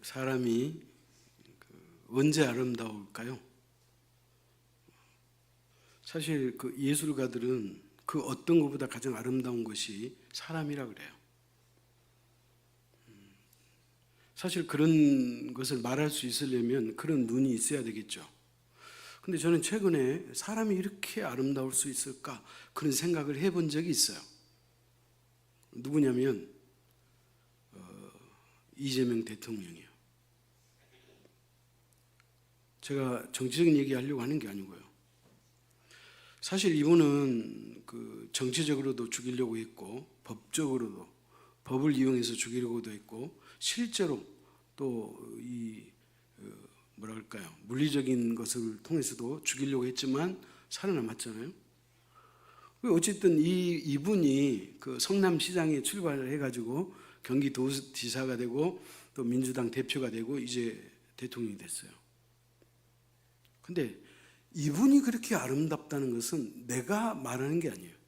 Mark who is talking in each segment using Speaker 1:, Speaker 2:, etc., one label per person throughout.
Speaker 1: 사람이 언제 아름다울까요? 사실 그 예술가들은 그 어떤 것보다 가장 아름다운 것이 사람이라 그래요. 사실 그런 것을 말할 수 있으려면 그런 눈이 있어야 되겠죠. 근데 저는 최근에 사람이 이렇게 아름다울 수 있을까? 그런 생각을 해본 적이 있어요. 누구냐면 이재명 대통령이에요. 제가 정치적인 얘기 하려고 하는 게 아니고요. 사실 이분은 그 정치적으로도 죽이려고 했고 법적으로도 법을 이용해서 죽이려고도 했고 실제로 또 이 뭐랄까요 물리적인 것을 통해서도 죽이려고 했지만 살아남았잖아요. 어쨌든 이분이 그 성남시장에 출발을 해가지고 경기도지사가 되고 또 민주당 대표가 되고 이제 대통령이 됐어요. 근데 이분이 그렇게 아름답다는 것은 내가 말하는 게 아니에요.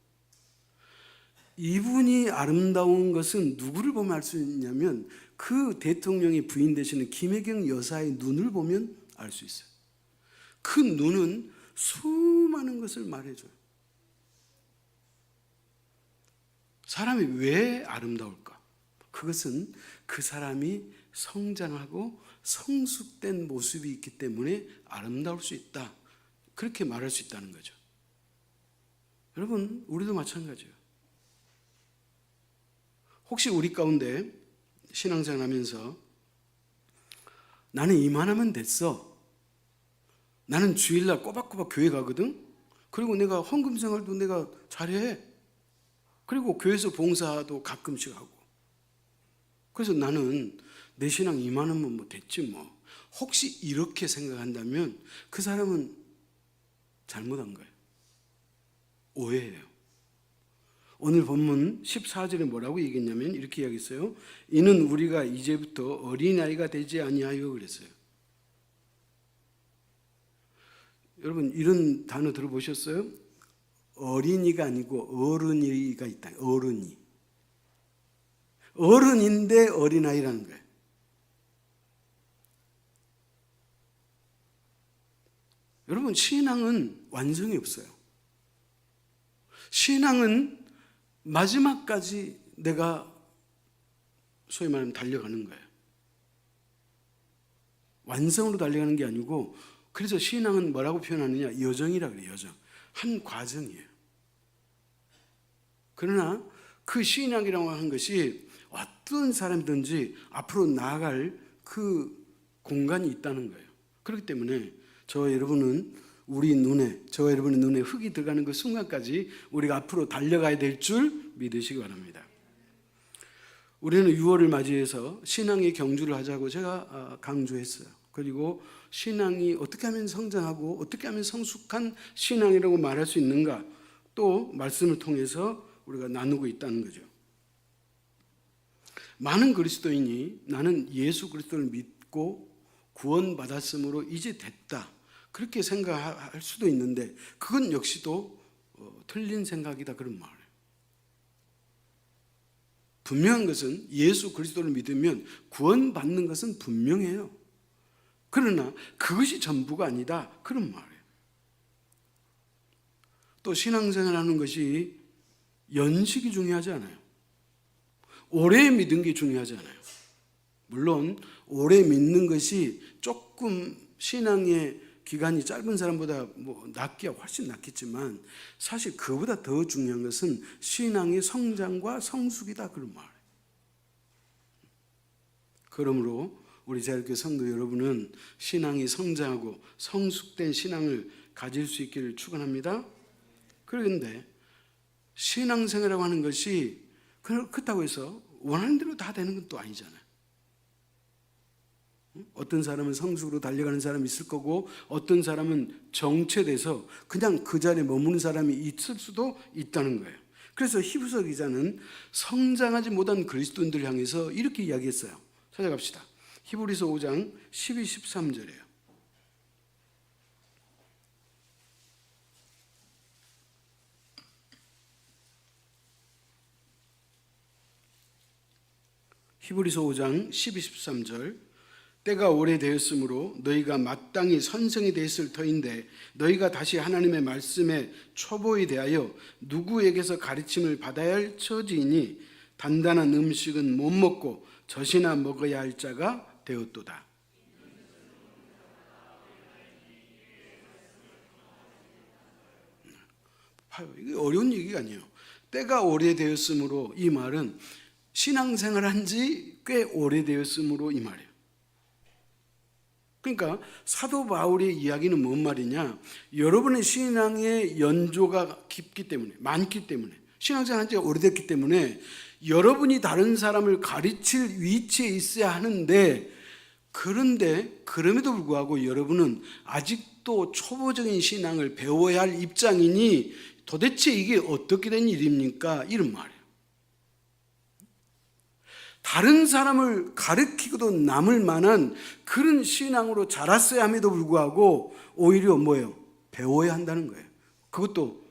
Speaker 1: 이분이 아름다운 것은 누구를 보면 알 수 있냐면 그 대통령의 부인 되시는 김혜경 여사의 눈을 보면 알 수 있어요. 그 눈은 수많은 것을 말해줘요. 사람이 왜 아름다울까? 그것은 그 사람이 성장하고 성숙된 모습이 있기 때문에 아름다울 수 있다. 그렇게 말할 수 있다는 거죠. 여러분, 우리도 마찬가지예요. 혹시 우리 가운데 신앙생활 하면서 나는 이만하면 됐어. 나는 주일날 꼬박꼬박 교회 가거든. 그리고 내가 헌금 생활도 내가 잘해. 그리고 교회에서 봉사도 가끔씩 하고. 그래서 나는 내 신앙 이만하면 뭐 됐지 뭐. 혹시 이렇게 생각한다면 그 사람은 잘못한 거예요. 오해예요. 오늘 본문 14절에 뭐라고 얘기했냐면 이렇게 이야기했어요. 이는 우리가 이제부터 어린아이가 되지 아니하여 그랬어요. 여러분 이런 단어 들어보셨어요? 어린이가 아니고 어른이가 있다. 어른이. 어른인데 어린아이라는 거예요. 여러분 신앙은 완성이 없어요. 신앙은 마지막까지 내가 소위 말하면 달려가는 거예요. 완성으로 달려가는 게 아니고 그래서 신앙은 뭐라고 표현하느냐? 여정이라 그래요. 여정. 한 과정이에요. 그러나 그 신앙이라고 하는 것이 어떤 사람이든지 앞으로 나아갈 그 공간이 있다는 거예요. 그렇기 때문에 저와 여러분은 저와 여러분의 눈에 흙이 들어가는 그 순간까지 우리가 앞으로 달려가야 될 줄 믿으시기 바랍니다. 우리는 6월을 맞이해서 신앙의 경주를 하자고 제가 강조했어요. 그리고 신앙이 어떻게 하면 성장하고 어떻게 하면 성숙한 신앙이라고 말할 수 있는가 또 말씀을 통해서 우리가 나누고 있다는 거죠. 많은 그리스도인이 나는 예수 그리스도를 믿고 구원받았으므로 이제 됐다. 그렇게 생각할 수도 있는데 그건 역시도 틀린 생각이다 그런 말이에요. 분명한 것은 예수 그리스도를 믿으면 구원받는 것은 분명해요. 그러나 그것이 전부가 아니다 그런 말이에요. 또 신앙생활하는 것이 연식이 중요하지 않아요. 오래 믿은 게 중요하지 않아요. 물론 오래 믿는 것이 조금 신앙의 기간이 짧은 사람보다 낫기야 훨씬 낫겠지만 사실 그보다 더 중요한 것은 신앙의 성장과 성숙이다 그런 말이에요. 그러므로 우리 자유교회 성도 여러분은 신앙이 성장하고 성숙된 신앙을 가질 수 있기를 축원합니다. 그런데 신앙생활이라고 하는 것이 그렇다고 해서 원하는 대로 다 되는 건 또 아니잖아요. 어떤 사람은 성숙으로 달려가는 사람이 있을 거고 어떤 사람은 정체돼서 그냥 그 자리에 머무는 사람이 있을 수도 있다는 거예요. 그래서 히브리서 기자는 성장하지 못한 그리스도인들을 향해서 이렇게 이야기했어요. 찾아갑시다. 히브리서 5장 12, 13절이에요. 히브리서 5장 12, 13절 때가 오래되었으므로 너희가 마땅히 선생이 됐을 터인데 너희가 다시 하나님의 말씀에 초보에 대하여 누구에게서 가르침을 받아야 할 처지이니 단단한 음식은 못 먹고 젖이나 먹어야 할 자가 되었도다. 이게 어려운 얘기가 아니에요. 때가 오래되었으므로, 이 말은 신앙생활 한 지 꽤 오래되었으므로 이 말이에요. 그러니까 사도 바울의 이야기는 뭔 말이냐, 여러분의 신앙의 연조가 깊기 때문에, 많기 때문에, 신앙생활 한 지가 오래됐기 때문에 여러분이 다른 사람을 가르칠 위치에 있어야 하는데, 그런데 그럼에도 불구하고 여러분은 아직도 초보적인 신앙을 배워야 할 입장이니 도대체 이게 어떻게 된 일입니까? 이런 말이에요. 다른 사람을 가르치고도 남을 만한 그런 신앙으로 자랐어야 함에도 불구하고 오히려 뭐예요? 배워야 한다는 거예요. 그것도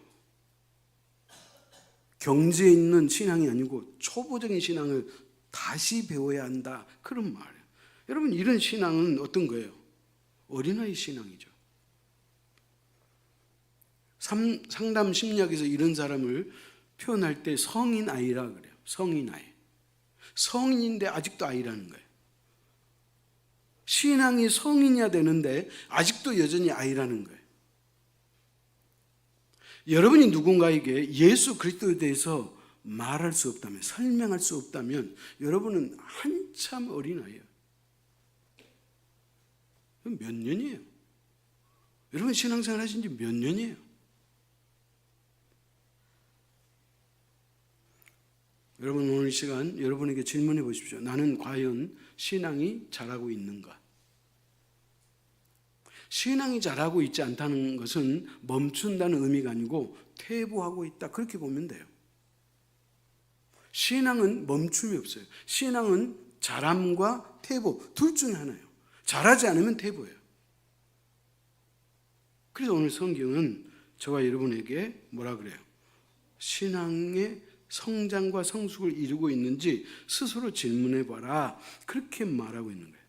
Speaker 1: 경지에 있는 신앙이 아니고 초보적인 신앙을 다시 배워야 한다, 그런 말이에요. 여러분, 이런 신앙은 어떤 거예요? 어린아이 신앙이죠. 상담 심리학에서 이런 사람을 표현할 때 성인 아이라 그래요. 성인 아이. 성인인데 아직도 아이라는 거예요. 신앙이 성인이야 되는데 아직도 여전히 아이라는 거예요. 여러분이 누군가에게 예수 그리스도에 대해서 말할 수 없다면, 설명할 수 없다면 여러분은 한참 어린아이예요. 몇 년이에요? 여러분 신앙생활 하신 지 몇 년이에요? 여러분, 오늘 시간 여러분에게 질문해 보십시오. 나는 과연 신앙이 자라고 있는가? 신앙이 자라고 있지 않다는 것은 멈춘다는 의미가 아니고 퇴보하고 있다, 그렇게 보면 돼요. 신앙은 멈춤이 없어요. 신앙은 자람과 퇴보 둘 중에 하나예요. 자라지 않으면 퇴보예요. 그래서 오늘 성경은 저와 여러분에게 뭐라 그래요? 신앙의 성장과 성숙을 이루고 있는지 스스로 질문해 봐라, 그렇게 말하고 있는 거예요.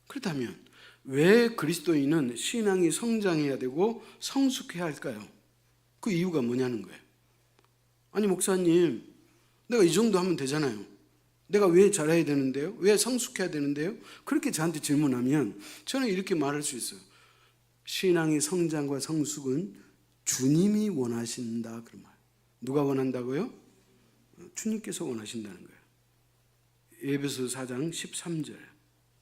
Speaker 1: 그렇다면 왜 그리스도인은 신앙이 성장해야 되고 성숙해야 할까요? 그 이유가 뭐냐는 거예요. 아니 목사님, 내가 이 정도 하면 되잖아요. 내가 왜 잘해야 되는데요? 왜 성숙해야 되는데요? 그렇게 저한테 질문하면 저는 이렇게 말할 수 있어요. 신앙의 성장과 성숙은 주님이 원하신다, 그런 말. 누가 원한다고요? 주님께서 원하신다는 거예요. 에베소 4장 13절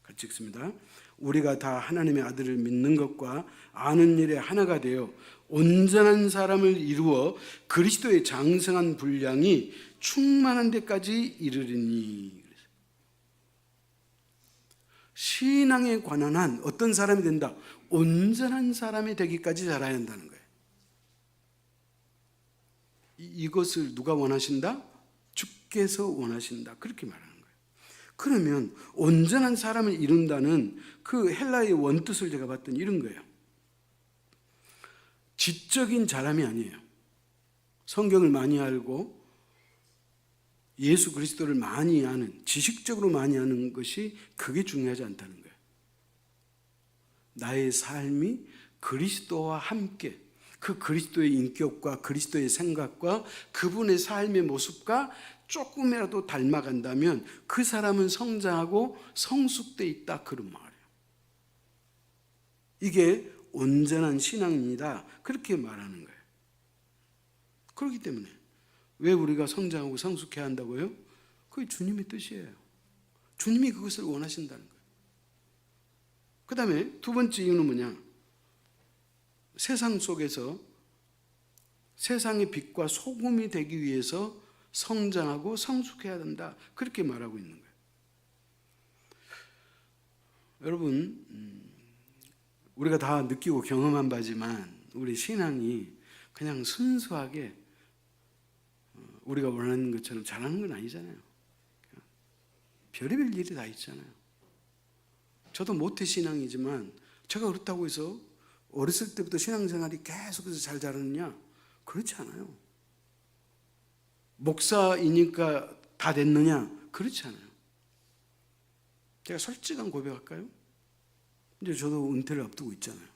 Speaker 1: 같이 읽습니다. 우리가 다 하나님의 아들을 믿는 것과 아는 일에 하나가 되어 온전한 사람을 이루어 그리스도의 장성한 분량이 충만한 데까지 이르리니. 신앙에 관한 한 어떤 사람이 된다? 온전한 사람이 되기까지 자라야 한다는 거예요. 이것을 누가 원하신다? 주께서 원하신다, 그렇게 말하는 거예요. 그러면 온전한 사람을 이룬다는 그 헬라의 원뜻을 제가 봤더니 이런 거예요. 지적인 자람이 아니에요. 성경을 많이 알고 예수 그리스도를 많이 아는, 지식적으로 많이 아는 것이 그게 중요하지 않다는 거예요. 나의 삶이 그리스도와 함께, 그 그리스도의 인격과 그리스도의 생각과 그분의 삶의 모습과 조금이라도 닮아간다면 그 사람은 성장하고 성숙돼 있다, 그런 말이에요. 이게 온전한 신앙입니다, 그렇게 말하는 거예요. 그렇기 때문에 왜 우리가 성장하고 성숙해야 한다고요? 그게 주님의 뜻이에요. 주님이 그것을 원하신다는 거예요. 그 다음에 두 번째 이유는 뭐냐? 세상 속에서 세상의 빛과 소금이 되기 위해서 성장하고 성숙해야 된다, 그렇게 말하고 있는 거예요. 여러분, 우리가 다 느끼고 경험한 바지만 우리 신앙이 그냥 순수하게 우리가 원하는 것처럼 잘하는 건 아니잖아요. 별의별 일이 다 있잖아요. 저도 모태신앙이지만 제가 그렇다고 해서 어렸을 때부터 신앙생활이 계속해서 잘 자라느냐? 그렇지 않아요. 목사이니까 다 됐느냐? 그렇지 않아요. 제가 솔직한 고백할까요? 이제 저도 은퇴를 앞두고 있잖아요.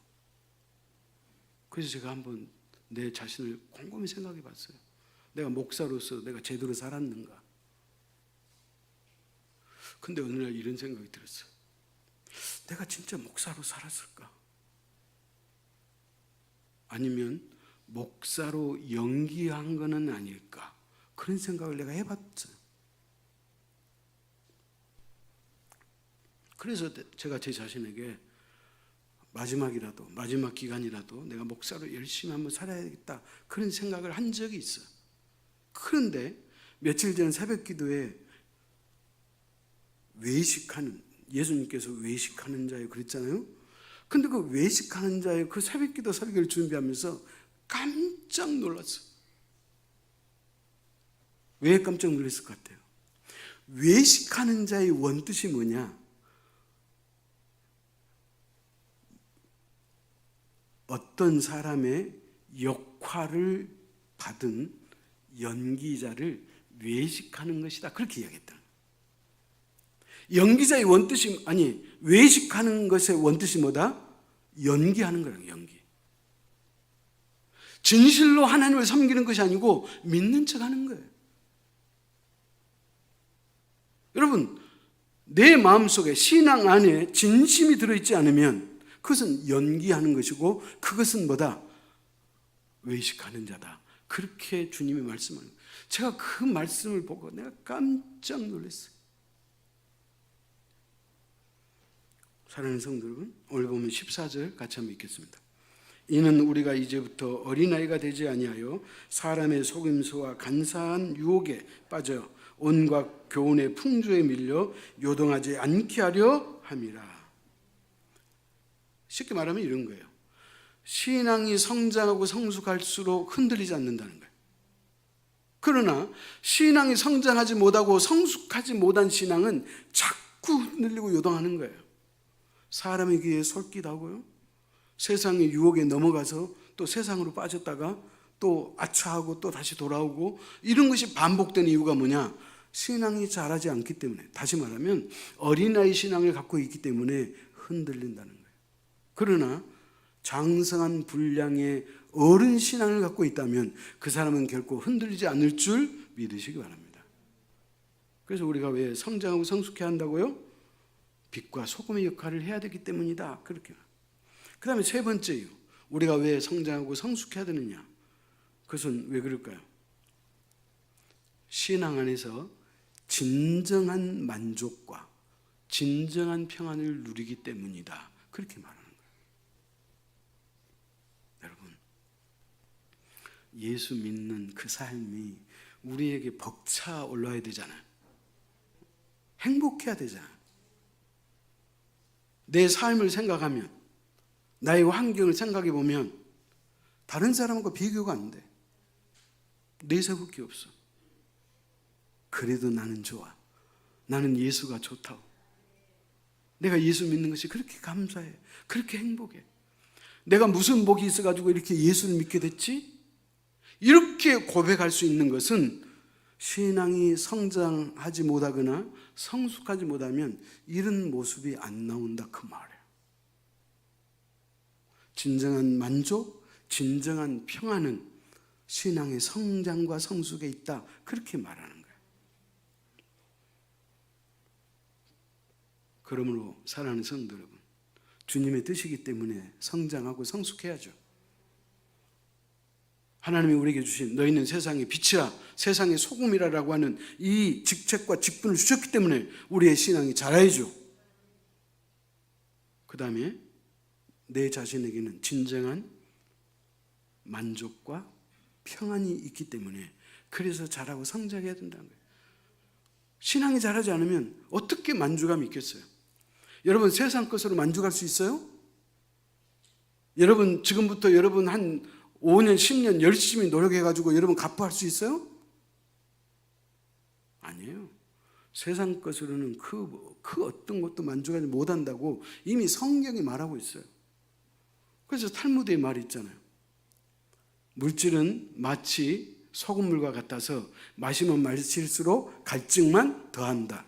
Speaker 1: 그래서 제가 한번 내 자신을 곰곰이 생각해 봤어요. 내가 목사로서 내가 제대로 살았는가? 근데 어느 날 이런 생각이 들었어요. 내가 진짜 목사로 살았을까? 아니면 목사로 연기한 거는 아닐까? 그런 생각을 내가 해봤어요. 그래서 제가 제 자신에게 마지막 기간이라도 내가 목사로 열심히 한번 살아야겠다, 그런 생각을 한 적이 있어요. 그런데 며칠 전 새벽 기도에 외식하는, 예수님께서 외식하는 자예요 그랬잖아요. 근데 그 외식하는 자의 그 새벽 기도 설교를 준비하면서 깜짝 놀랐어요. 왜 깜짝 놀랐을 것 같아요? 외식하는 자의 원뜻이 뭐냐? 어떤 사람의 역할을 받은 연기자를 외식하는 것이다, 그렇게 이야기했다. 연기자의 원뜻이, 아니, 외식하는 것의 원뜻이 뭐다? 연기하는 거라고. 연기. 진실로 하나님을 섬기는 것이 아니고 믿는 척 하는 거예요. 여러분, 내 마음속에 신앙 안에 진심이 들어있지 않으면 그것은 연기하는 것이고, 그것은 뭐다? 외식하는 자다, 그렇게 주님이 말씀하는 거예요. 제가 그 말씀을 보고 내가 깜짝 놀랐어요. 사랑하는 성도 여러분, 오늘 보면 14절 같이 한번 읽겠습니다. 이는 우리가 이제부터 어린아이가 되지 아니하여 사람의 속임수와 간사한 유혹에 빠져 온갖 교훈의 풍조에 밀려 요동하지 않게 하려 함이라. 쉽게 말하면 이런 거예요. 신앙이 성장하고 성숙할수록 흔들리지 않는다는 거예요. 그러나 신앙이 성장하지 못하고 성숙하지 못한 신앙은 자꾸 흔들리고 요동하는 거예요. 사람의 귀에 솔기도 하고요, 세상의 유혹에 넘어가서 또 세상으로 빠졌다가 또 아차하고 또 다시 돌아오고, 이런 것이 반복되는 이유가 뭐냐? 신앙이 자라지 않기 때문에, 다시 말하면 어린아이 신앙을 갖고 있기 때문에 흔들린다는 거예요. 그러나 장성한 분량의 어른 신앙을 갖고 있다면 그 사람은 결코 흔들리지 않을 줄 믿으시기 바랍니다. 그래서 우리가 왜 성장하고 성숙해야 한다고요? 빛과 소금의 역할을 해야 되기 때문이다, 그렇게. 그 다음에 세 번째요, 우리가 왜 성장하고 성숙해야 되느냐? 그것은 왜 그럴까요? 신앙 안에서 진정한 만족과 진정한 평안을 누리기 때문이다, 그렇게 말하는 거예요. 여러분, 예수 믿는 그 삶이 우리에게 벅차 올라야 되잖아요. 행복해야 되잖아요. 내 삶을 생각하면, 나의 환경을 생각해 보면 다른 사람과 비교가 안 돼. 내세울 게 없어. 그래도 나는 좋아. 나는 예수가 좋다고. 내가 예수 믿는 것이 그렇게 감사해. 그렇게 행복해. 내가 무슨 복이 있어가지고 이렇게 예수를 믿게 됐지? 이렇게 고백할 수 있는 것은 신앙이 성장하지 못하거나 성숙하지 못하면 이런 모습이 안 나온다, 그 말이에요. 진정한 만족, 진정한 평안은 신앙의 성장과 성숙에 있다, 그렇게 말하는 거예요. 그러므로 사랑하는 성도 여러분, 주님의 뜻이기 때문에 성장하고 성숙해야죠. 하나님이 우리에게 주신 너희는 세상의 빛이라 세상의 소금이라라고 하는 이 직책과 직분을 주셨기 때문에 우리의 신앙이 자라야죠. 그 다음에 내 자신에게는 진정한 만족과 평안이 있기 때문에, 그래서 자라고 성장해야 된다는 거예요. 신앙이 자라지 않으면 어떻게 만족감이 있겠어요? 여러분, 세상 것으로 만족할 수 있어요? 여러분, 지금부터 여러분 한 5년, 10년 열심히 노력해가지고 여러분 갚아할 수 있어요? 아니에요. 세상 것으로는 그 어떤 것도 만족하지 못한다고 이미 성경이 말하고 있어요. 그래서 탈무드의 말이 있잖아요. 물질은 마치 소금물과 같아서 마시면 마실수록 갈증만 더한다.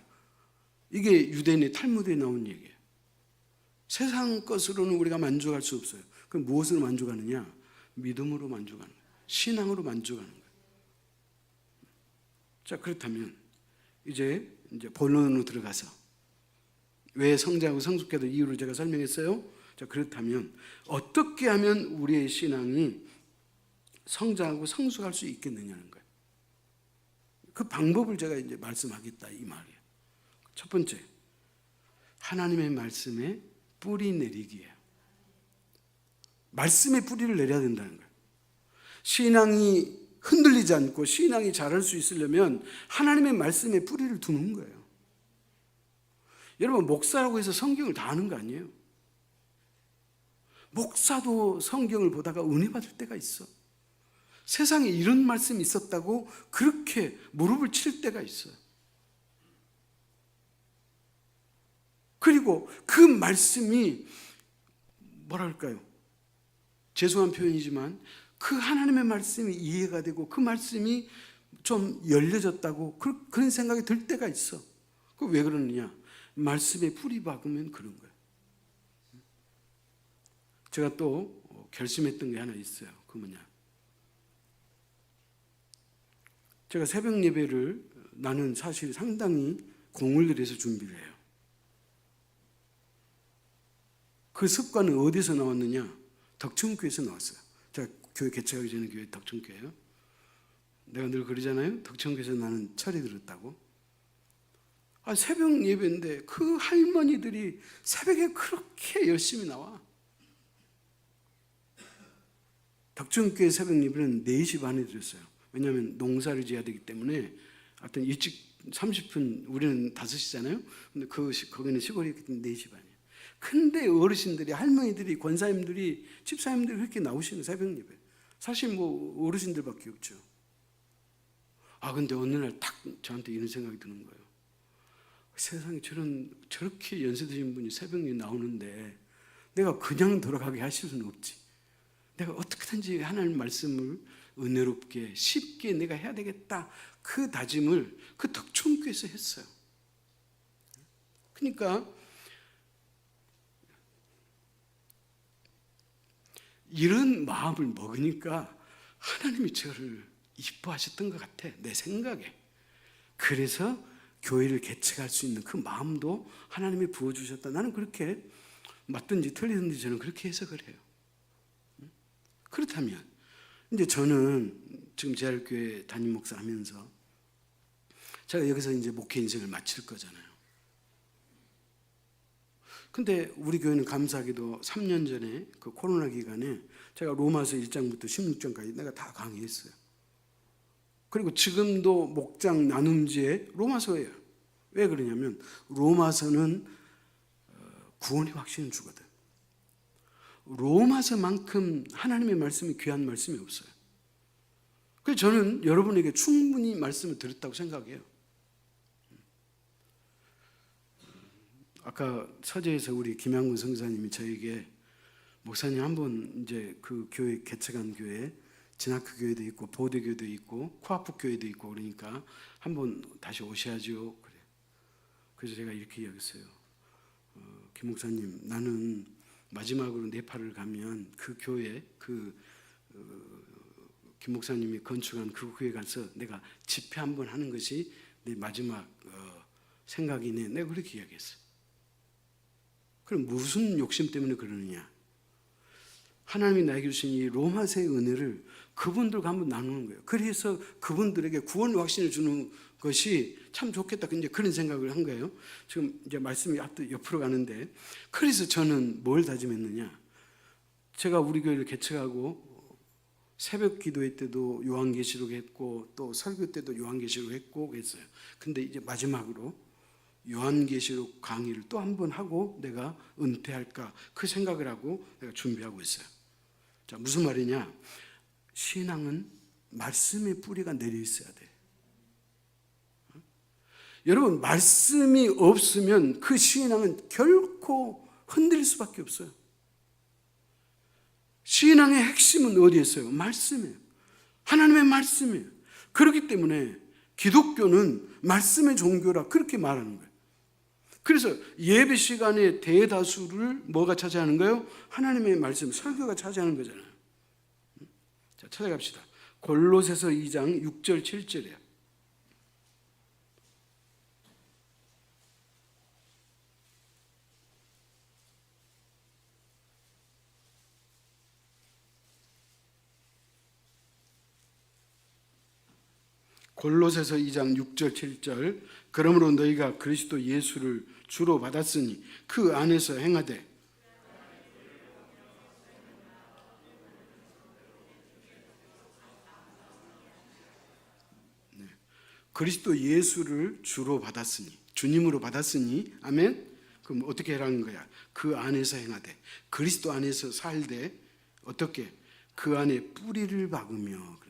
Speaker 1: 이게 유대인의 탈무드에 나온 얘기예요. 세상 것으로는 우리가 만족할 수 없어요. 그럼 무엇으로 만족하느냐? 믿음으로 만족하는 거예요. 신앙으로 만족하는 거예요. 자, 그렇다면 이제 본론으로 들어가서 왜 성장하고 성숙해야 될 이유를 제가 설명했어요. 자, 그렇다면 어떻게 하면 우리의 신앙이 성장하고 성숙할 수 있겠느냐는 거예요. 그 방법을 제가 이제 말씀하겠다 이 말이에요. 첫 번째, 하나님의 말씀에 뿌리 내리기예요. 말씀에 뿌리를 내려야 된다는 거예요. 신앙이 흔들리지 않고 신앙이 자랄 수 있으려면 하나님의 말씀에 뿌리를 두는 거예요. 여러분, 목사라고 해서 성경을 다 아는 거 아니에요. 목사도 성경을 보다가 은혜 받을 때가 있어. 세상에 이런 말씀이 있었다고 그렇게 무릎을 칠 때가 있어요. 그리고 그 말씀이 뭐랄까요? 죄송한 표현이지만 그 하나님의 말씀이 이해가 되고 그 말씀이 좀 열려졌다고 그런 생각이 들 때가 있어. 그 왜 그러느냐? 말씀에 뿌리 박으면 그런 거예요. 제가 또 결심했던 게 하나 있어요. 그 뭐냐? 제가 새벽 예배를 나는 사실 상당히 공을 들여서 준비를 해요. 그 습관은 어디서 나왔느냐? 덕천교회에서 나왔어요. 제가 교회 개척하기 전에 교회 덕천교회예요. 내가 늘 그러잖아요. 덕천교회에서 나는 철이 들었다고. 새벽 예배인데 그 할머니들이 새벽에 그렇게 열심히 나와. 덕천교회 새벽 예배는 4시 반에 드렸어요. 왜냐하면 농사를 지어야 되기 때문에 하여튼 일찍 30분, 우리는 5시잖아요. 근데 거기는 시골이기 때문에 4시 반이에요. 근데 어르신들이, 할머니들이, 권사님들이, 집사님들이 그렇게 나오시는 새벽 예배. 사실 뭐 어르신들밖에 없죠. 근데 어느 날 딱 저한테 이런 생각이 드는 거예요. 세상에 저렇게 연세 드신 분이 새벽 예배 나오는데 내가 그냥 돌아가게 하실 수는 없지. 내가 어떻게든지 하나님 말씀을 은혜롭게 쉽게 내가 해야 되겠다. 그 다짐을 그 덕천교회에서 했어요. 그러니까 이런 마음을 먹으니까 하나님이 저를 이뻐하셨던 것 같아. 내 생각에. 그래서 교회를 개척할 수 있는 그 마음도 하나님이 부어주셨다. 나는 그렇게 맞든지 틀리든지 저는 그렇게 해석을 해요. 그렇다면 이제 저는 지금 재활교회 담임 목사 하면서 제가 여기서 이제 목회 인생을 마칠 거잖아요. 근데 우리 교회는 감사하게도 3년 전에 그 코로나 기간에 제가 로마서 1장부터 16장까지 내가 다 강의했어요. 그리고 지금도 목장 나눔지에 로마서예요. 왜 그러냐면 로마서는 구원의 확신을 주거든. 로마서만큼 하나님의 말씀이 귀한 말씀이 없어요. 그래서 저는 여러분에게 충분히 말씀을 드렸다고 생각해요. 아까 서재에서 우리 김양군 성사님이 저에게 목사님 한번 이제 그 교회 개척한 교회 진학교 교회도 있고 보대교도 있고 코아프 교회도 있고 그러니까 한번 다시 오셔야죠. 그래. 그래서 제가 이렇게 이야기했어요. 김 목사님, 나는 마지막으로 네팔을 가면 그 교회 김 목사님이 건축한 그 교회 가서 내가 집회 한번 하는 것이 내 마지막 생각이네. 내가 그렇게 이야기했어요. 그럼 무슨 욕심 때문에 그러느냐? 하나님이 나에게 주신 이 로마서의 은혜를 그분들과 한번 나누는 거예요. 그래서 그분들에게 구원 확신을 주는 것이 참 좋겠다. 이제 그런 생각을 한 거예요. 지금 이제 말씀이 앞도 옆으로 가는데, 그래서 저는 뭘 다짐했느냐? 제가 우리 교회를 개척하고 새벽 기도회 때도 요한계시록 했고 또 설교 때도 요한계시록 했고 그랬어요. 근데 이제 마지막으로 요한계시록 강의를 또 한 번 하고 내가 은퇴할까 그 생각을 하고 내가 준비하고 있어요. 자, 무슨 말이냐? 신앙은 말씀의 뿌리가 내려 있어야 돼. 여러분, 말씀이 없으면 그 신앙은 결코 흔들릴 수밖에 없어요. 신앙의 핵심은 어디에 있어요? 말씀이에요. 하나님의 말씀이에요. 그렇기 때문에 기독교는 말씀의 종교라 그렇게 말하는 거예요. 그래서 예배 시간에 대다수를 뭐가 차지하는 거예요? 하나님의 말씀, 설교가 차지하는 거잖아요. 자, 찾아갑시다. 골로새서 2장 6절 7절이에요. 골로새서 2장 6절 7절. 그러므로 너희가 그리스도 예수를 주로 받았으니 그 안에서 행하되. 네. 그리스도 예수를 주로 받았으니, 주님으로 받았으니, 아멘. 그럼 어떻게 하라는 거야? 그 안에서 행하되, 그리스도 안에서 살되, 어떻게? 그 안에 뿌리를 박으며.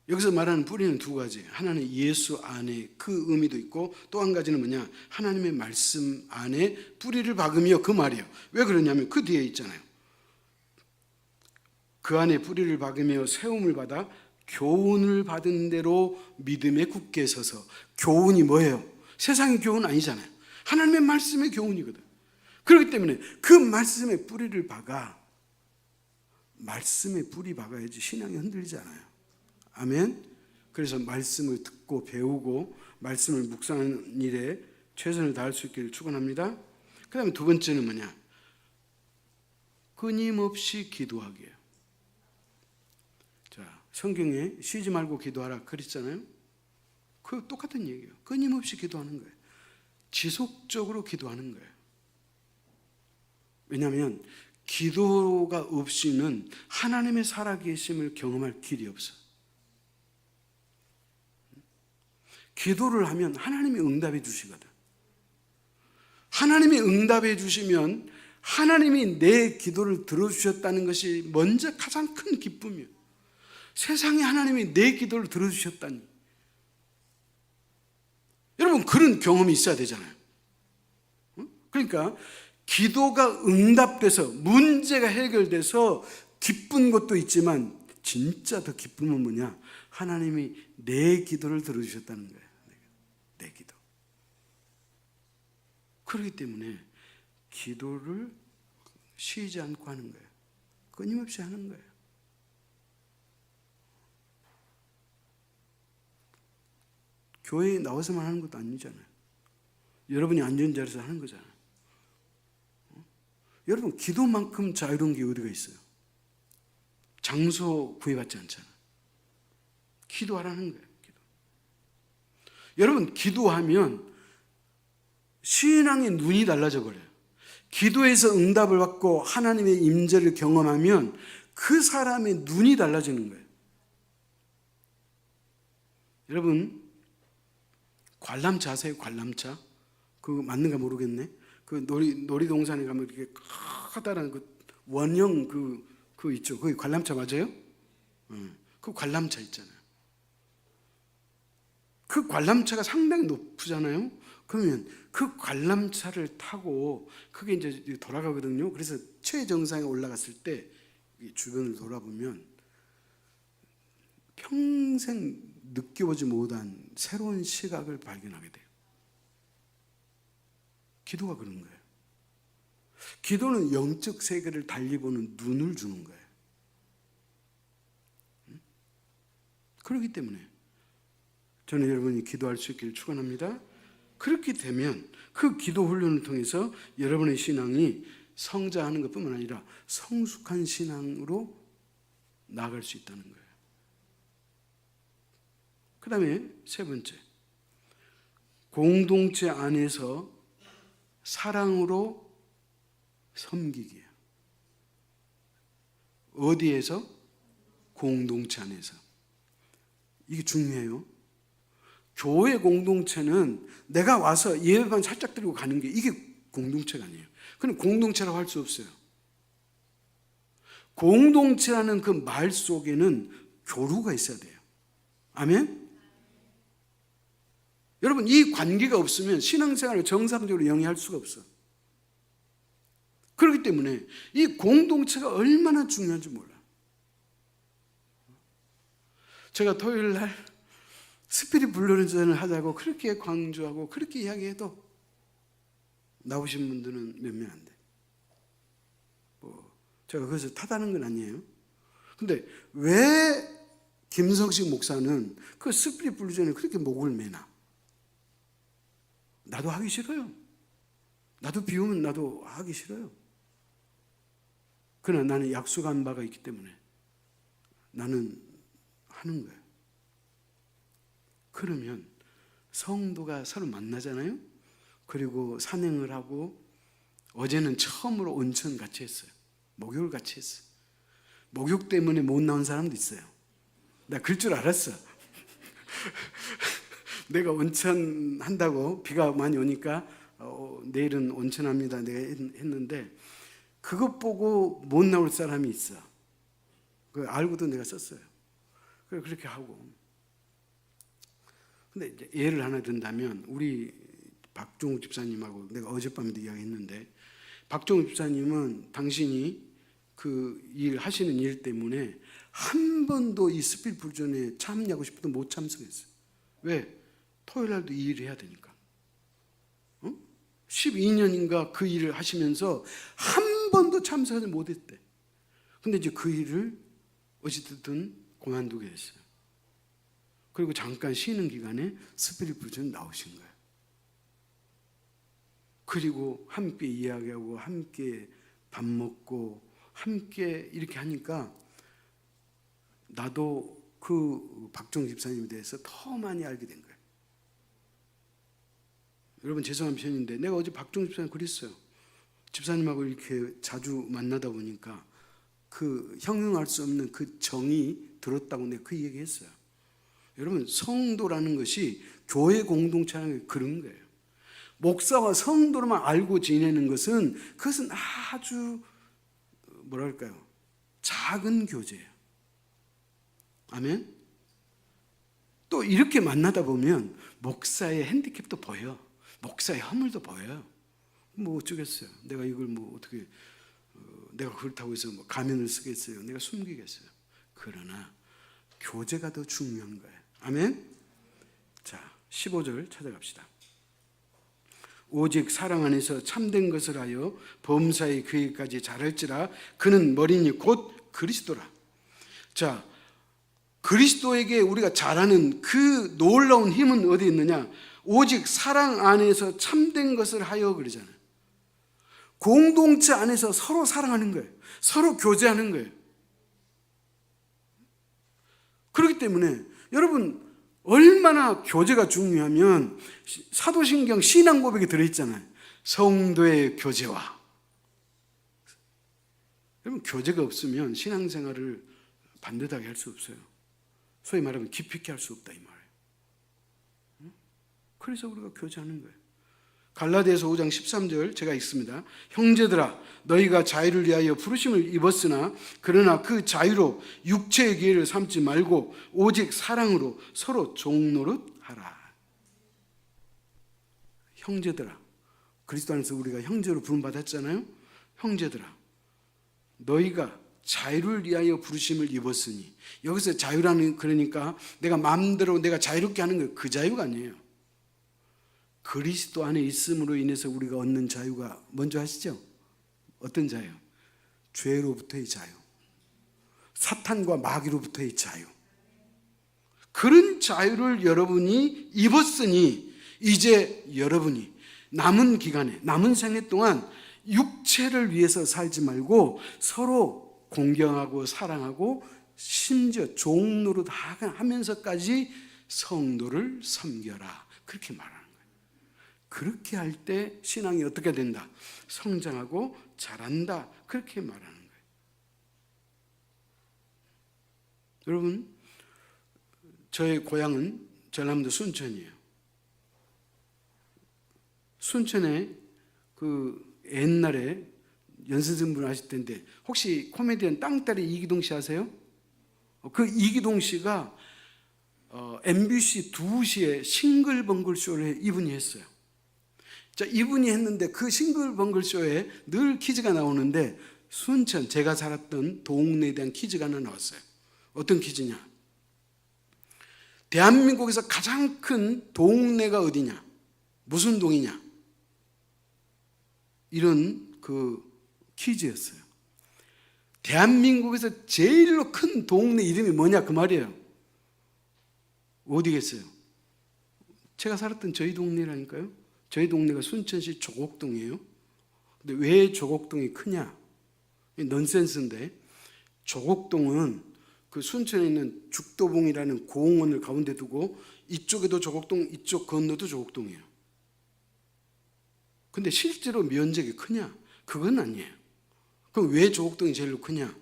Speaker 1: 여기서 말하는 뿌리는 두 가지. 하나는 예수 안에 그 의미도 있고, 또 한 가지는 뭐냐? 하나님의 말씀 안에 뿌리를 박으며, 그 말이에요. 왜 그러냐면 그 뒤에 있잖아요. 그 안에 뿌리를 박으며 세움을 받아 교훈을 받은 대로 믿음에 굳게 서서. 교훈이 뭐예요? 세상의 교훈 아니잖아요. 하나님의 말씀의 교훈이거든. 그렇기 때문에 그 말씀에 뿌리를 박아. 말씀에 뿌리 박아야지 신앙이 흔들리지 않아요. 아멘. 그래서 말씀을 듣고 배우고 말씀을 묵상하는 일에 최선을 다할 수 있기를 축원합니다. 그 다음에 두 번째는 뭐냐? 끊임없이 기도하기예요. 자, 성경에 쉬지 말고 기도하라 그랬잖아요. 그 똑같은 얘기예요. 끊임없이 기도하는 거예요. 지속적으로 기도하는 거예요. 왜냐하면 기도가 없이는 하나님의 살아계심을 경험할 길이 없어요. 기도를 하면 하나님이 응답해 주시거든. 하나님이 응답해 주시면 하나님이 내 기도를 들어주셨다는 것이 먼저 가장 큰 기쁨이에요. 세상에 하나님이 내 기도를 들어주셨다니. 여러분, 그런 경험이 있어야 되잖아요. 그러니까 기도가 응답돼서 문제가 해결돼서 기쁜 것도 있지만 진짜 더 기쁨은 뭐냐? 하나님이 내 기도를 들어주셨다는 거예요. 내 기도. 그렇기 때문에 기도를 쉬지 않고 하는 거예요. 끊임없이 하는 거예요. 교회에 나와서만 하는 것도 아니잖아요. 여러분이 앉은 자리에서 하는 거잖아요. 여러분, 기도만큼 자유로운 게 어디가 있어요? 장소 구애받지 않잖아요. 기도하라는 거예요. 기도. 여러분, 기도하면 신앙의 눈이 달라져 버려요. 기도에서 응답을 받고 하나님의 임재를 경험하면 그 사람의 눈이 달라지는 거예요. 여러분, 관람차 아세요? 관람차? 그거 맞는가 모르겠네. 그 놀이동산에 가면 이렇게 커다란 그 원형 그 있죠. 그게 관람차 맞아요? 그 관람차 있잖아요. 그 관람차가 상당히 높잖아요. 그러면 그 관람차를 타고 그게 이제 돌아가거든요. 그래서 최정상에 올라갔을 때 주변을 돌아보면 평생 느껴보지 못한 새로운 시각을 발견하게 돼요. 기도가 그런 거예요. 기도는 영적 세계를 달리 보는 눈을 주는 거예요. 그렇기 때문에 저는 여러분이 기도할 수 있기를 축원합니다. 그렇게 되면 그 기도 훈련을 통해서 여러분의 신앙이 성장하는 것뿐만 아니라 성숙한 신앙으로 나아갈 수 있다는 거예요. 그 다음에 세 번째, 공동체 안에서 사랑으로 섬기기예요. 어디에서? 공동체 안에서. 이게 중요해요. 교회 공동체는 내가 와서 예배만 살짝 드리고 가는 게 이게 공동체가 아니에요. 그럼 공동체라고 할 수 없어요. 공동체라는 그 말 속에는 교류가 있어야 돼요. 아멘? 여러분, 이 관계가 없으면 신앙생활을 정상적으로 영위할 수가 없어. 그렇기 때문에 이 공동체가 얼마나 중요한지 몰라. 제가 토요일 날 스피릿 블루전을 하자고 그렇게 강조하고 그렇게 이야기해도 나오신 분들은 몇 명 안 돼. 제가 그것을 탓하는 건 아니에요. 근데 왜 김성식 목사는 그 스피릿 분리전에 그렇게 목을 매나? 나도 하기 싫어요. 나도 비우면 나도 하기 싫어요. 그러나 나는 약속한 바가 있기 때문에 나는 하는 거예요. 그러면 성도가 서로 만나잖아요. 그리고 산행을 하고 어제는 처음으로 온천 같이 했어요. 목욕을 같이 했어요. 목욕 때문에 못 나온 사람도 있어요. 나 그럴 줄 알았어. 내가 온천 한다고 비가 많이 오니까 내일은 온천합니다. 내가 했는데 그것 보고 못 나올 사람이 있어. 그 알고도 내가 썼어요. 그렇게 하고. 근데 이제 예를 하나 든다면 우리 박종욱 집사님하고 내가 어젯밤에도 이야기했는데 박종욱 집사님은 당신이 그 일 하시는 일 때문에 한 번도 이 스피릿 불전에 참여하고 싶어도 못 참석했어요. 왜? 토요일 날도 이 일을 해야 되니까. 12년인가 그 일을 하시면서 한 번도 참석하지 못했대. 근데 이제 그 일을 어찌됐든 그만두게 됐어요. 그리고 잠깐 쉬는 기간에 스피릿 불전 나오신 거예요. 그리고 함께 이야기하고 함께 밥 먹고 함께 이렇게 하니까 나도 그 박종 집사님에 대해서 더 많이 알게 된 거예요. 여러분 죄송한 편인데 내가 어제 박종 집사님 그랬어요. 집사님하고 이렇게 자주 만나다 보니까 그 형용할 수 없는 그 정이 들었다고 내가 그 얘기했어요. 여러분 성도라는 것이 교회 공동체라는 게 그런 거예요. 목사와 성도로만 알고 지내는 것은 그것은 아주 뭐랄까요? 작은 교제예요. 아멘? 또 이렇게 만나다 보면 목사의 핸디캡도 보여. 목사의 허물도 보여요. 뭐 어쩌겠어요. 내가 이걸 뭐 어떻게 내가 그렇다고 해서 뭐 가면을 쓰겠어요. 내가 숨기겠어요. 그러나 교제가 더 중요한 거예요. 아멘? 자, 15절 찾아갑시다. 오직 사랑 안에서 참된 것을 하여 범사의 그에까지 잘할지라 그는 머리니 곧 그리스도라. 자, 그리스도에게 우리가 잘하는 그 놀라운 힘은 어디 있느냐? 오직 사랑 안에서 참된 것을 하여 그러잖아요. 공동체 안에서 서로 사랑하는 거예요. 서로 교제하는 거예요. 그렇기 때문에 여러분 얼마나 교제가 중요하면 사도신경 신앙 고백에 들어있잖아요. 성도의 교제와. 여러분 교제가 없으면 신앙생활을 반듯하게 할 수 없어요. 소위 말하면 깊이 있게 할 수 없다 이 말이에요. 그래서 우리가 교제하는 거예요. 갈라디아서 5장 13절 제가 읽습니다. 형제들아 너희가 자유를 위하여 부르심을 입었으나 그러나 그 자유로 육체의 기회를 삼지 말고 오직 사랑으로 서로 종노릇하라. 형제들아, 그리스도 안에서 우리가 형제로 부름받았잖아요. 형제들아 너희가 자유를 위하여 부르심을 입었으니, 여기서 자유라는 그러니까 내가 마음대로 내가 자유롭게 하는 거 그 자유가 아니에요. 그리스도 안에 있음으로 인해서 우리가 얻는 자유가 먼저 하시죠. 어떤 자유? 죄로부터의 자유, 사탄과 마귀로부터의 자유. 그런 자유를 여러분이 입었으니 이제 여러분이 남은 기간에 남은 생애 동안 육체를 위해서 살지 말고 서로 공경하고 사랑하고 심지어 종노릇 하면서까지 성도를 섬겨라. 그렇게 말하는 거예요. 그렇게 할 때 신앙이 어떻게 된다? 성장하고 자란다. 그렇게 말하는 거예요. 여러분, 저의 고향은 전라남도 순천이에요. 순천에 그 옛날에 연선생분 하실 텐데 혹시 코미디언 땅따리 이기동 씨 아세요? 그 이기동 씨가 MBC 2시에 싱글벙글 쇼를 이분이 했어요. 자, 이분이 했는데 그 싱글벙글 쇼에 늘 퀴즈가 나오는데 순천 제가 살았던 동네에 대한 퀴즈가 하나 나왔어요. 어떤 퀴즈냐? 대한민국에서 가장 큰 동네가 어디냐? 무슨 동이냐? 이런 그 퀴즈였어요. 대한민국에서 제일로 큰 동네 이름이 뭐냐 그 말이에요. 어디겠어요? 제가 살았던 저희 동네라니까요. 저희 동네가 순천시 조곡동이에요. 근데 왜 조곡동이 크냐? 넌센스인데, 조곡동은 그 순천에 있는 죽도봉이라는 공원을 가운데 두고 이쪽에도 조곡동, 이쪽 건너도 조곡동이에요. 근데 실제로 면적이 크냐? 그건 아니에요. 그럼 왜 조곡동이 제일 크냐?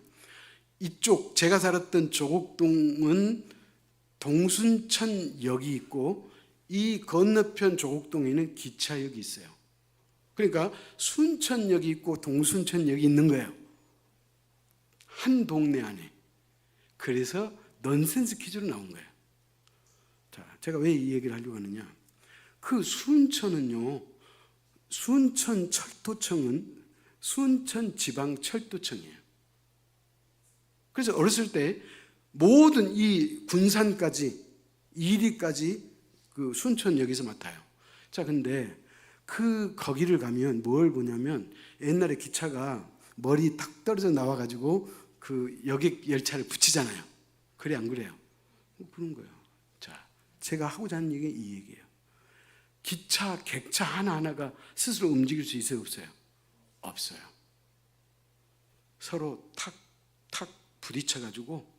Speaker 1: 이쪽 제가 살았던 조곡동은 동순천역이 있고 이 건너편 조곡동에는 기차역이 있어요. 그러니까 순천역이 있고 동순천역이 있는 거예요. 한 동네 안에. 그래서 넌센스 퀴즈로 나온 거예요. 자, 제가 왜 이 얘기를 하려고 하느냐? 그 순천은요, 순천철도청은 순천지방철도청이에요. 그래서 어렸을 때 모든 이 군산까지, 이리까지 그 순천역에서 맡아요. 자, 근데 거기를 가면 뭘 보냐면 옛날에 기차가 머리 탁 떨어져 나와가지고 그 여객 열차를 붙이잖아요. 그래 안 그래요? 그런 거예요. 자, 제가 하고자 하는 얘기는 이 얘기예요. 기차, 객차 하나하나가 스스로 움직일 수 있어요, 없어요? 없어요. 서로 탁탁 부딪혀가지고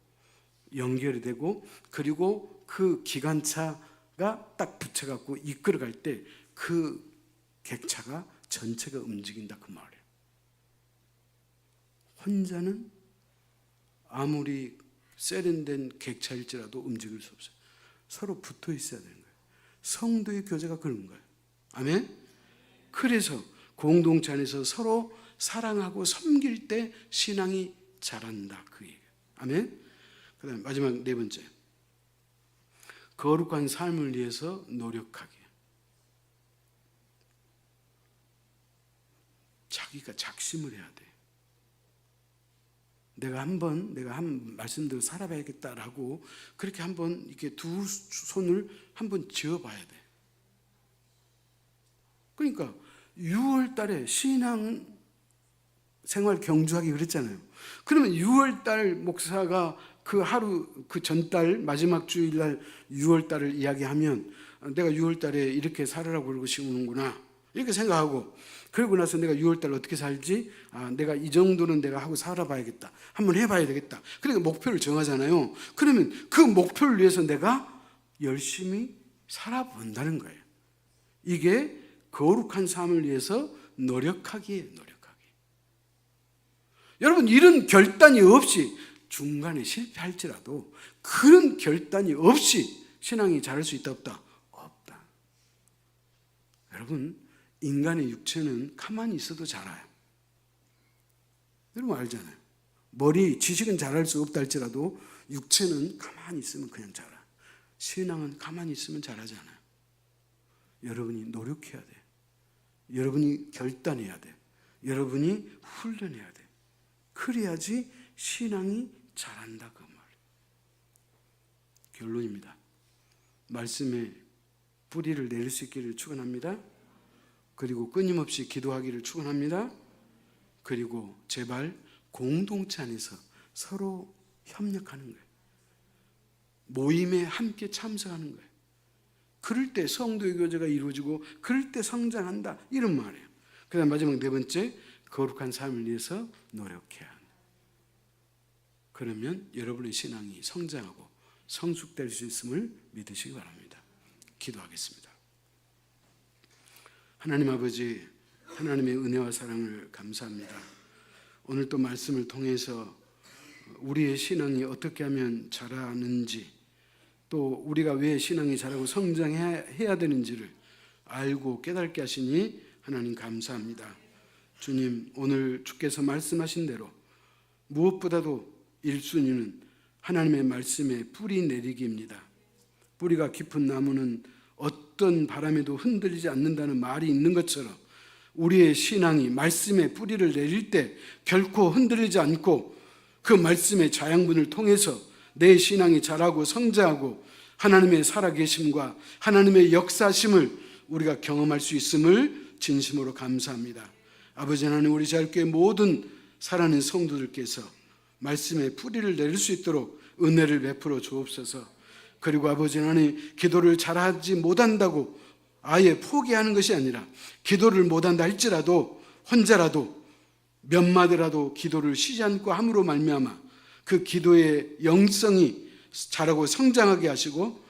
Speaker 1: 연결이 되고, 그리고 그 기관차가 딱 붙여갖고 이끌어갈 때 그 객차가 전체가 움직인다 그 말이에요. 혼자는 아무리 세련된 객차일지라도 움직일 수 없어요. 서로 붙어 있어야 되는 거예요. 성도의 교제가 그런 거예요. 아멘? 그래서 공동체 안에서 서로 사랑하고 섬길 때 신앙이 자란다 그 얘기예요. 아멘? 그 다음에 마지막 네 번째, 거룩한 삶을 위해서 노력하기. 자기가 작심을 해야 돼. 내가 한 말씀대로 살아봐야겠다라고 그렇게 한번 이렇게 두 손을 한번 지어봐야 돼. 그러니까 6월 달에 신앙 생활 경주하기 그랬잖아요. 그러면 6월 달 목사가 그 하루, 그 전달 마지막 주일날 6월 달을 이야기하면 내가 6월 달에 이렇게 살으라고 그러고 싶은구나 이렇게 생각하고, 그러고 나서 내가 6월 달 어떻게 살지? 내가 이 정도는 내가 하고 살아봐야겠다. 한번 해봐야 되겠다. 그러니까 목표를 정하잖아요. 그러면 그 목표를 위해서 내가 열심히 살아본다는 거예요. 이게 거룩한 삶을 위해서 노력하기에 노력하기. 여러분, 이런 결단이 없이 중간에 실패할지라도 그런 결단이 없이 신앙이 자랄 수 있다 없다? 없다. 여러분, 인간의 육체는 가만히 있어도 자라요. 여러분 알잖아요. 지식은 자랄 수 없다 할지라도 육체는 가만히 있으면 그냥 자라. 신앙은 가만히 있으면 자라지 않아요. 여러분이 노력해야 돼. 여러분이 결단해야 돼. 여러분이 훈련해야 돼. 그래야지 신앙이 자란다 그 말. 결론입니다. 말씀에 뿌리를 내릴 수 있기를 축원합니다. 그리고 끊임없이 기도하기를 축원합니다. 그리고 제발 공동체 안에서 서로 협력하는 거예요. 모임에 함께 참석하는 거예요. 그럴 때 성도의 교제가 이루어지고 그럴 때 성장한다 이런 말이에요. 그 다음 마지막 네 번째, 거룩한 삶을 위해서 노력해야 한다. 그러면 여러분의 신앙이 성장하고 성숙될 수 있음을 믿으시기 바랍니다. 기도하겠습니다. 하나님 아버지, 하나님의 은혜와 사랑을 감사합니다. 오늘 또 말씀을 통해서 우리의 신앙이 어떻게 하면 자라는지, 또 우리가 왜 신앙이 자라고 성장해야 되는지를 알고 깨닫게 하시니 하나님 감사합니다. 주님, 오늘 주께서 말씀하신 대로 무엇보다도 1순위는 하나님의 말씀에 뿌리 내리기입니다. 뿌리가 깊은 나무는 어떤 바람에도 흔들리지 않는다는 말이 있는 것처럼 우리의 신앙이 말씀에 뿌리를 내릴 때 결코 흔들리지 않고 그 말씀의 자양분을 통해서 내 신앙이 자라고 성장하고 하나님의 살아계심과 하나님의 역사심을 우리가 경험할 수 있음을 진심으로 감사합니다. 아버지 하나님, 우리 자유교회 모든 사랑하는 성도들께서 말씀에 뿌리를 내릴 수 있도록 은혜를 베풀어 주옵소서. 그리고 아버지 하나님, 기도를 잘하지 못한다고 아예 포기하는 것이 아니라 기도를 못한다 할지라도 혼자라도 몇 마디라도 기도를 쉬지 않고 함으로 말미암아 그 기도의 영성이 자라고 성장하게 하시고,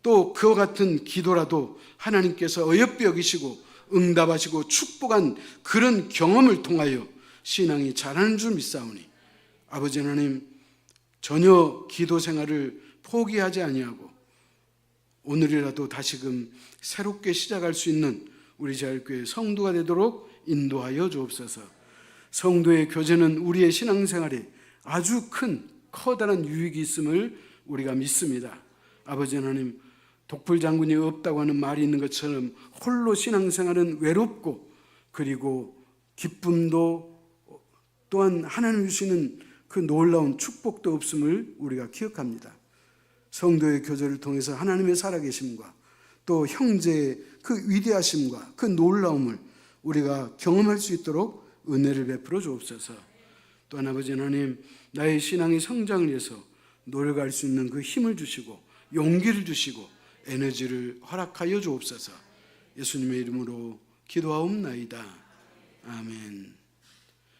Speaker 1: 또 그와 같은 기도라도 하나님께서 어여삐 여기시고 응답하시고 축복한 그런 경험을 통하여 신앙이 자라는 줄 믿사오니 아버지 하나님, 전혀 기도 생활을 포기하지 아니하고 오늘이라도 다시금 새롭게 시작할 수 있는 우리 자유교회 성도가 되도록 인도하여 주옵소서. 성도의 교제는 우리의 신앙생활에 아주 큰 커다란 유익이 있음을 우리가 믿습니다. 아버지 하나님, 독불 장군이 없다고 하는 말이 있는 것처럼 홀로 신앙생활은 외롭고, 그리고 기쁨도 또한 하나님 주시는 그 놀라운 축복도 없음을 우리가 기억합니다. 성도의 교제를 통해서 하나님의 살아계심과 또 형제의 그 위대하심과 그 놀라움을 우리가 경험할 수 있도록 은혜를 베풀어 주옵소서. 또한 아버지 하나님, 나의 신앙의 성장을 위해서 노력할 수 있는 그 힘을 주시고 용기를 주시고 에너지를 허락하여 주옵소서. 예수님의 이름으로 기도하옵나이다. 아멘.